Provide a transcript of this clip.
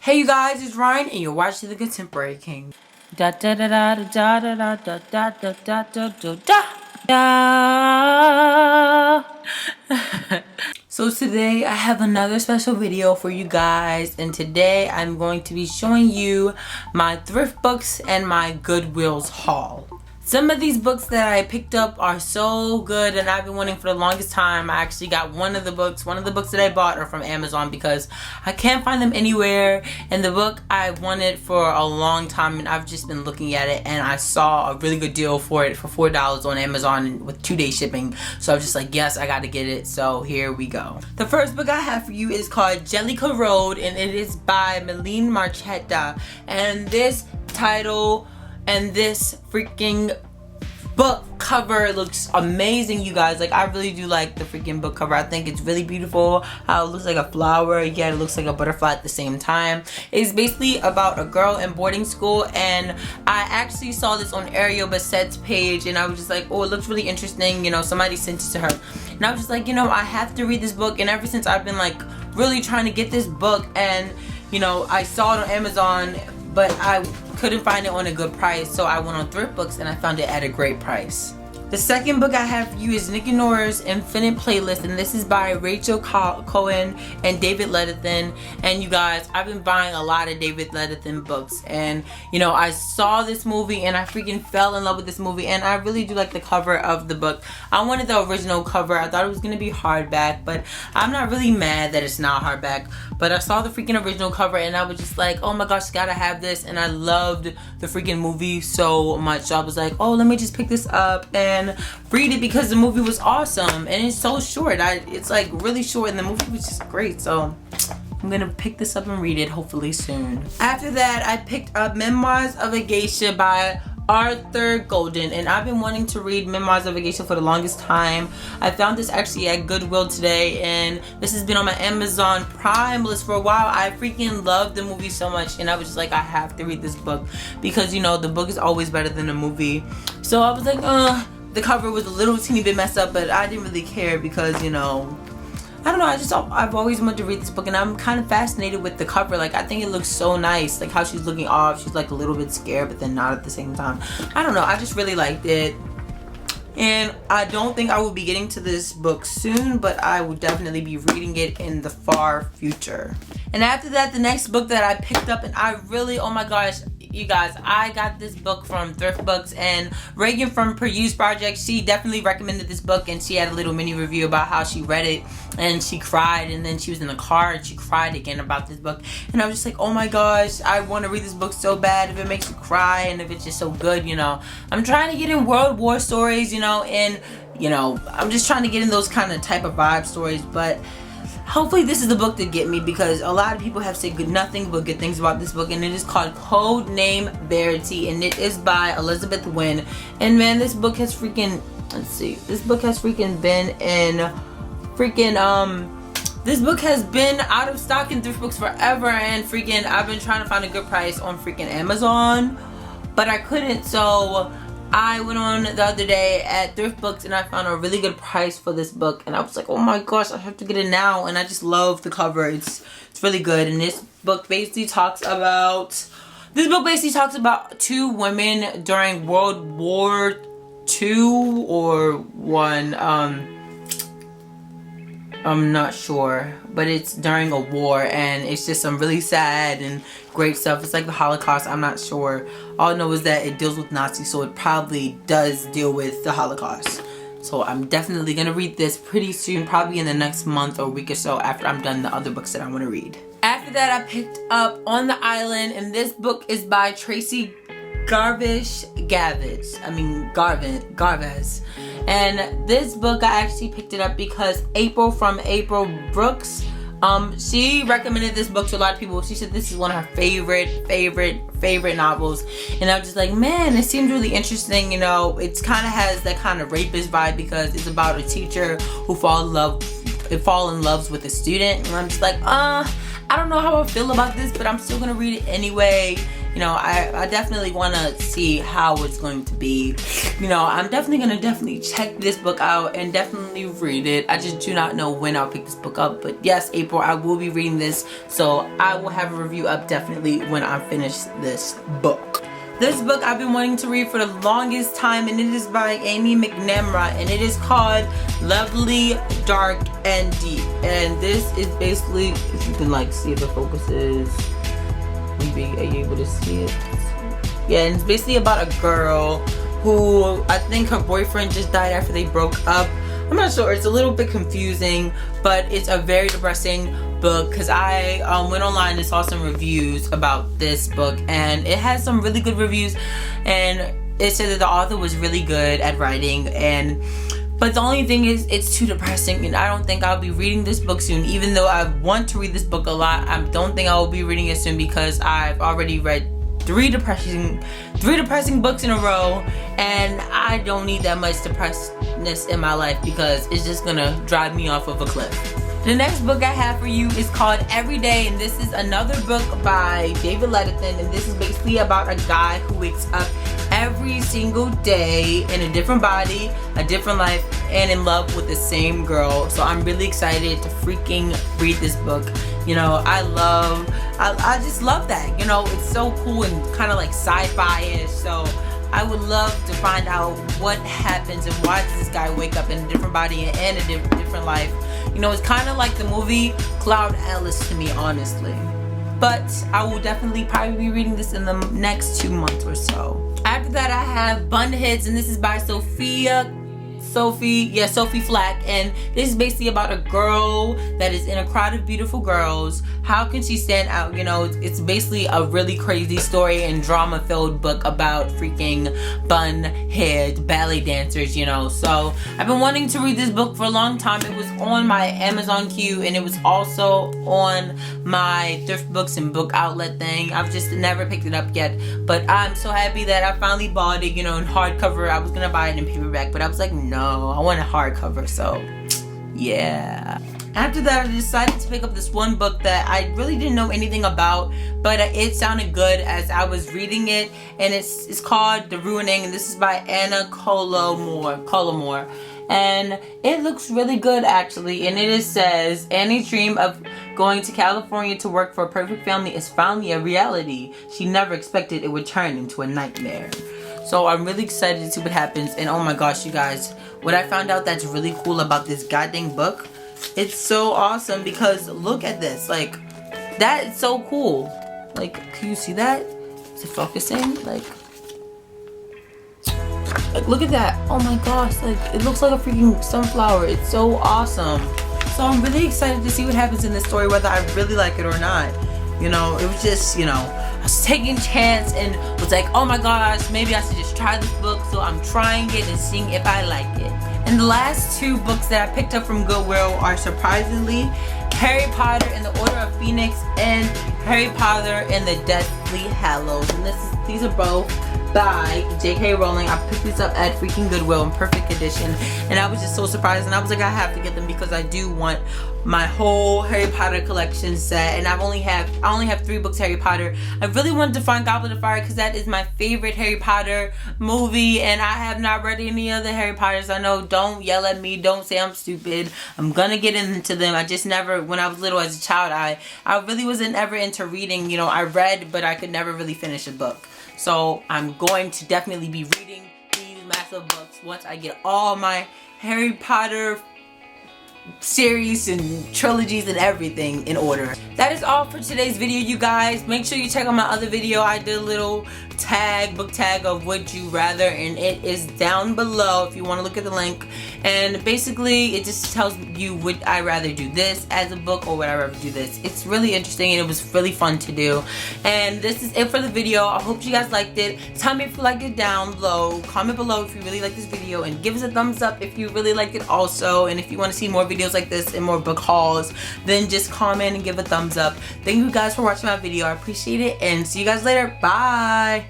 Hey you guys, it's Ryan and you're watching The Contemporary King. Da da da da da da da da da da da da da da. So today I have another special video for you guys, and today I'm going to be showing you my thrift books and my Goodwill's haul. Some of these books that I picked up are so good and I've been wanting for the longest time. I actually got one of the books that I bought are from Amazon because I can't find them anywhere, and the book I wanted for a long time and I've just been looking at it and I saw a really good deal for it for $4 on Amazon with 2-day shipping. So I was just like, yes, I gotta get it. So here we go. The first book I have for you is called Jellicoe Road and it is by Melene Marchetta, and this title and this freaking book cover looks amazing, you guys. Like, I really do like the freaking book cover. I think it's really beautiful how it looks like a flower, yet it looks like a butterfly at the same time. It's basically about a girl in boarding school, and I actually saw this on Ariel Bassett's page and I was just like, oh, it looks really interesting, you know, somebody sent it to her and I was just like, you know, I have to read this book. And ever since I've been like really trying to get this book, and you know, I saw it on Amazon but I couldn't find it on a good price, so I went on Thrift Books and I found it at a great price. The second book I have for you is Nick and Nora's Infinite Playlist, and this is by Rachel Cohen and David Letterman. And you guys, I've been buying a lot of David Letterman books, and you know, I saw this movie and I freaking fell in love with this movie, and I really do like the cover of the book. I wanted the original cover. I thought it was gonna be hardback, but I'm not really mad that it's not hardback. But I saw the freaking original cover and I was just like, oh my gosh, gotta have this. And I loved the freaking movie so much, so I was like, oh, let me just pick this up and read it because the movie was awesome and it's so short. It's like really short and the movie was just great, so I'm gonna pick this up and read it hopefully soon. After that, I picked up Memoirs of a Geisha by Arthur Golden, and I've been wanting to read Memoirs of a Geisha for the longest time. I found this actually at Goodwill today, and this has been on my Amazon Prime list for a while. I freaking love the movie so much, and I was just like, I have to read this book because, you know, the book is always better than the movie. So I was like, the cover was a little teeny bit messed up, but I didn't really care because, you know, I don't know, I've always wanted to read this book, and I'm kind of fascinated with the cover. Like, I think it looks so nice, like how she's looking off. She's like a little bit scared, but then not at the same time. I don't know, I just really liked it. And I don't think I will be getting to this book soon, but I will definitely be reading it in the far future. And after that, the next book that I picked up, and I really, oh my gosh, you guys, I got this book from Thrift Books, and Reagan from Peruse Project, she definitely recommended this book, and she had a little mini review about how she read it and she cried, and then she was in the car and she cried again about this book, and I was just like, oh my gosh, I want to read this book so bad. If it makes you cry and if it's just so good, you know, I'm trying to get in World War stories, you know, and you know, I'm just trying to get in those kind of type of vibe stories, but hopefully this is the book to get me because a lot of people have said nothing but good things about this book, and it is called Code Name Verity, and it is by Elizabeth Wynn. And man, this book has freaking, let's see, this book has freaking been in freaking this book has been out of stock in Thrift Books forever, and freaking I've been trying to find a good price on freaking Amazon, but I couldn't. So I went on the other day at Thrift Books and I found a really good price for this book, and I was like, oh my gosh, I have to get it now. And I just love the cover. It's really good. And this book basically talks about two women during World War II or one. I'm not sure, but it's during a war, and it's just some really sad and great stuff. It's like the Holocaust. I'm not sure. All I know is that it deals with Nazis, so it probably does deal with the Holocaust. So I'm definitely gonna read this pretty soon, probably in the next month or week or so after I'm done the other books that I want to read. After that, I picked up On the Island, and this book is by Tracy Garvez. And this book, I actually picked it up because April from April Brooks, she recommended this book to a lot of people. She said this is one of her favorite novels, and I was just like, man, it seems really interesting. You know, it kind of has that kind of rapist vibe because it's about a teacher who fall in love with a student, and I'm just like, I don't know how I feel about this, but I'm still gonna read it anyway. you know, I definitely want to see how it's going to be. You know, I'm definitely going to check this book out and definitely read it. I just do not know when I'll pick this book up, but yes, April, I will be reading this, so I will have a review up definitely when I finish this book. This book I've been wanting to read for the longest time, and it is by Amy McNamara, and it is called Lovely, Dark, and Deep. And this is basically, if you can like see if it focuses, maybe are you able to see it? Yeah, and it's basically about a girl who, I think her boyfriend just died after they broke up. I'm not sure, it's a little bit confusing, but it's a very depressing book because I went online and saw some reviews about this book, and it has some really good reviews, and it said that the author was really good at writing, but the only thing is it's too depressing, and I don't think I'll be reading this book soon. Even though I want to read this book a lot, I don't think I will be reading it soon because I've already read three depressing books in a row, and I don't need that much depressedness in my life because it's just gonna drive me off of a cliff. The next book I have for you is called Every Day, and this is another book by David Letterman, and this is basically about a guy who wakes up every single day in a different body, a different life, and in love with the same girl. So I'm really excited to freaking read this book. You know, I just love that. You know, it's so cool and kind of like sci-fi-ish. So I would love to find out what happens and why does this guy wake up in a different body and a different life. You know, it's kind of like the movie Cloud Atlas to me, honestly. But I will definitely probably be reading this in the next 2 months or so. After that, I have Bun Hits, and this is by Sophie Flack, and this is basically about a girl that is in a crowd of beautiful girls. How can she stand out? You know, it's basically a really crazy story and drama-filled book about freaking bun-head ballet dancers, you know. So I've been wanting to read this book for a long time. It was on my Amazon queue, and it was also on my thrift books and book outlet thing. I've just never picked it up yet, but I'm so happy that I finally bought it, you know, in hardcover. I was gonna buy it in paperback, but I was like, no, I want a hardcover, so yeah. After that, I decided to pick up this one book that I really didn't know anything about, but it sounded good as I was reading it, and it's called The Ruining, and this is by Anna Collomore, and it looks really good actually, and it says, Annie's dream of going to California to work for a perfect family is finally a reality. She never expected it would turn into a nightmare. So I'm really excited to see what happens, and oh my gosh, you guys, what I found out that's really cool about this goddamn book, it's so awesome because look at this, like, that is so cool. Like, can you see that? Is it focusing? Like look at that. Oh my gosh, like, it looks like a freaking sunflower. It's so awesome. So I'm really excited to see what happens in this story, whether I really like it or not. You know, it was just, you know, I was taking a chance and was like, oh my gosh, maybe I should just try this book. So I'm trying it and seeing if I like it. And the last two books that I picked up from Goodwill are surprisingly Harry Potter and the Order of Phoenix and Harry Potter and the Deathly Hallows. And these are both by J.K. Rowling. I picked these up at freaking Goodwill in perfect condition, and I was just so surprised, and I was like, I have to get them because I do want my whole Harry Potter collection set, and I only have 3 books Harry Potter. I really wanted to find Goblet of Fire because that is my favorite Harry Potter movie, and I have not read any other Harry Potters. I know, don't yell at me, don't say I'm stupid. I'm gonna get into them. I just never, when I was little as a child, I really wasn't ever into reading. You know, I read, but I could never really finish a book. So I'm going to definitely be reading these massive books once I get all my Harry Potter series and trilogies and everything in order. That is all for today's video, you guys. Make sure you check out my other video. I did a little book tag of Would You Rather, and it is down below if you want to look at the link. And basically it just tells you, would I rather do this as a book or would I rather do this. It's really interesting and it was really fun to do. And this is it for the video. I hope you guys liked it. Tell me if you liked it down below. Comment below if you really like this video, and give us a thumbs up if you really liked it also. And if you want to see more videos like this and more book hauls, then just comment and give a thumbs up. Thank you guys for watching my video. I appreciate it, and see you guys later. Bye.